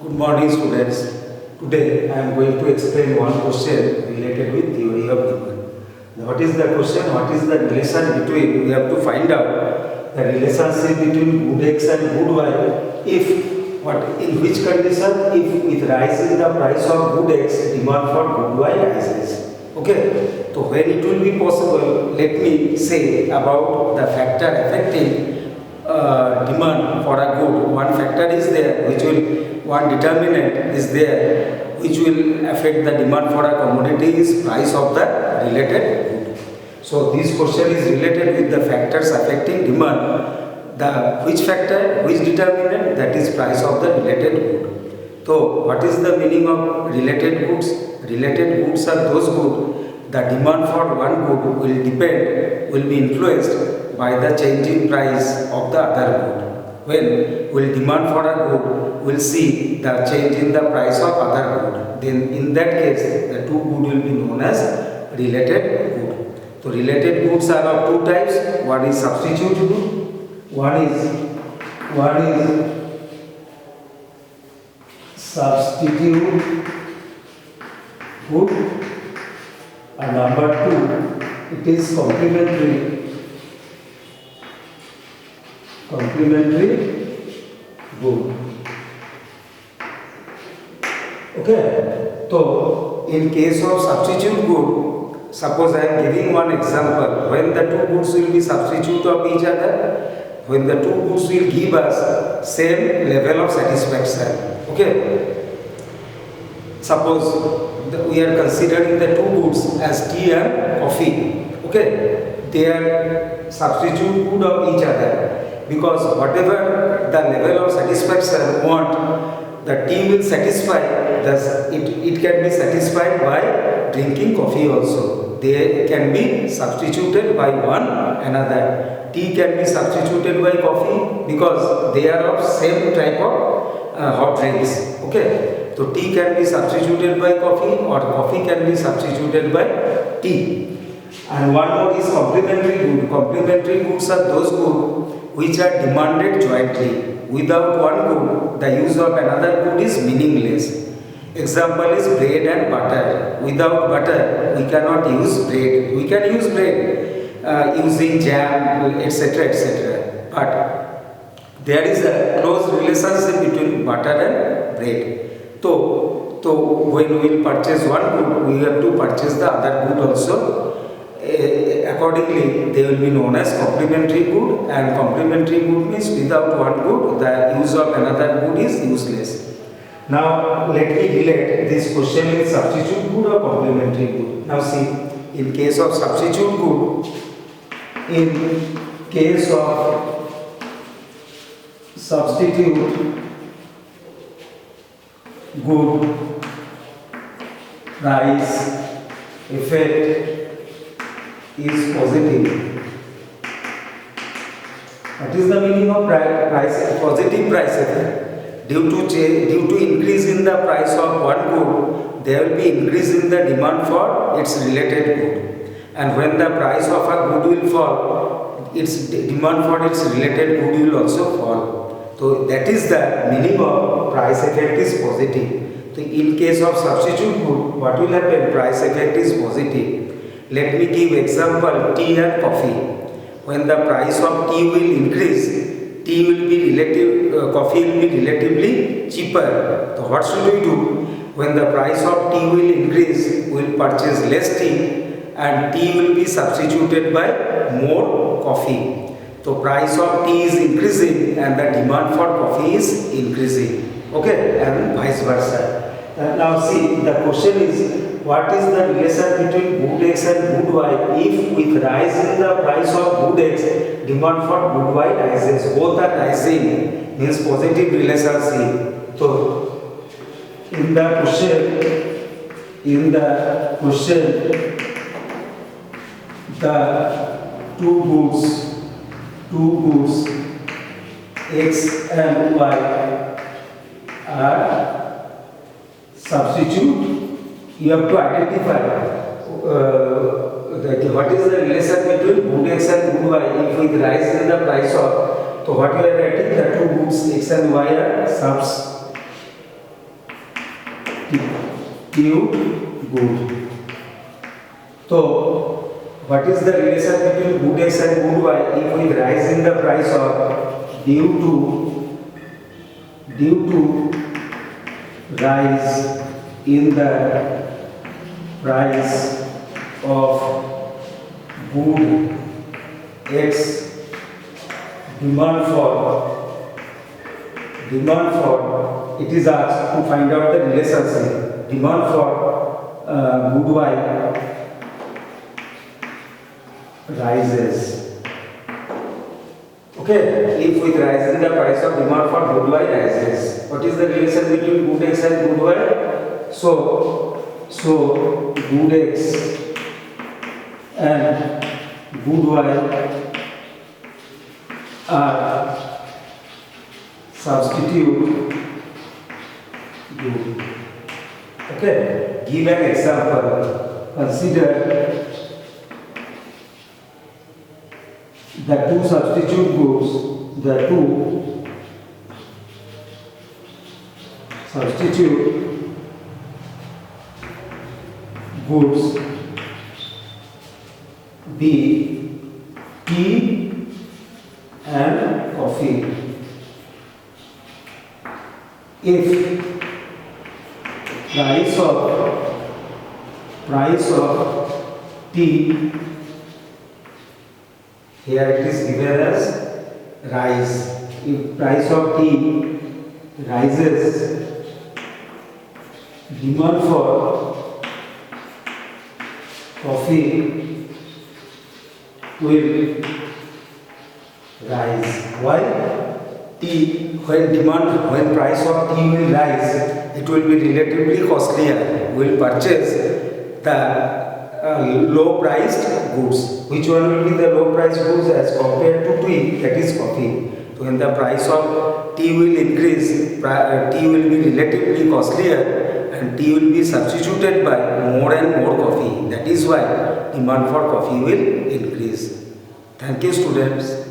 Good morning, students. Today I am going to explain one question related with theory of demand. Now, what is the question? What is the relation between? We have to find out the relationship between good X and good Y. If what in which condition? If with rise in the price of good X, demand for good Y rises. Okay. So when it will be possible, let me say about the factor affecting demand for a good. One factor is there which will one determinant is there which will affect the demand for a commodity is price of the related good. So this question is related with the factors affecting demand. The which factor, which determinant, that is price of the related good. So what is the meaning of related goods? Related goods are those goods the demand for one good will be influenced by the change in price of the other good. When will demand for a good, will see the change in the price of other good. Then in that case, the two good will be known as related good. So related goods are of two types. One is substitute good. One is substitute good. And number two, it is complementary good. Okay. So in case of substitute good, suppose I am giving one example. When the two goods will be substitute of each other, when the two goods will give us same level of satisfaction. Okay. Suppose we are considering the two goods as tea and coffee. Okay, they are substitute good of each other because whatever the level of satisfaction want, the tea will satisfy. Thus, it can be satisfied by drinking coffee also. They can be substituted by one another. Tea can be substituted by coffee because they are of same type of hot drinks. Okay. So tea can be substituted by coffee or coffee can be substituted by tea. And one more is complementary good. Complementary goods are those goods which are demanded jointly. Without one good, the use of another good is meaningless. Example is bread and butter. Without butter, we cannot use bread. We can use bread using jam, etc. etc. But there is a close relationship between butter and bread. So when we will purchase one good, we have to purchase the other good also. Accordingly, they will be known as complementary good, and complementary good means without one good, the use of another good is useless. Now, let me relate this question with substitute good or complementary good. Now see, in case of substitute good, in case of substitute good, price effect is positive. What is the meaning of positive price effect? Due to increase in the price of one good, there will be increase in the demand for its related good. And when the price of a good will fall, its demand for its related good will also fall. So that is the meaning of price effect is positive. So in case of substitute good, what will happen? Price effect is positive. Let me give example tea and coffee. When the price of tea will increase, coffee will be relatively cheaper. So what should we do? When the price of tea will increase, we will purchase less tea and tea will be substituted by more coffee. So price of tea is increasing and the demand for coffee is increasing. Okay, and vice versa. Now see, the question is, what is the relation between good X and good Y? If with rise in the price of good X, demand for good Y rises. Both are rising, means positive relationship. So in the question, the two goods X and Y are substitute. You have to identify what is the relation between good X and good Y. If we rise in the price of, so what you are writing, the two goods X and Y are substitute good. So what is the relation between good X and good Y? If we rise in the price of due to rise in the price of good X, demand for it is asked to find out the relationship. Demand for good Y rises. Okay, if with rise in the price of demand for good Y rises, what is the relation between good X and good Y? So good X and good Y are substitute good. Okay, give an example. Consider the two substitute goods, be tea and coffee. If price of tea, here it is given as rise. If price of tea rises, demand for coffee will rise. Why? When price of tea will rise, it will be relatively costlier. We will purchase the low priced goods. Which one will be the low priced goods as compared to tea? That is coffee. So when the price of tea will increase, tea will be relatively costlier and tea will be substituted by more and more coffee. That is why demand for coffee will increase. Thank you, students.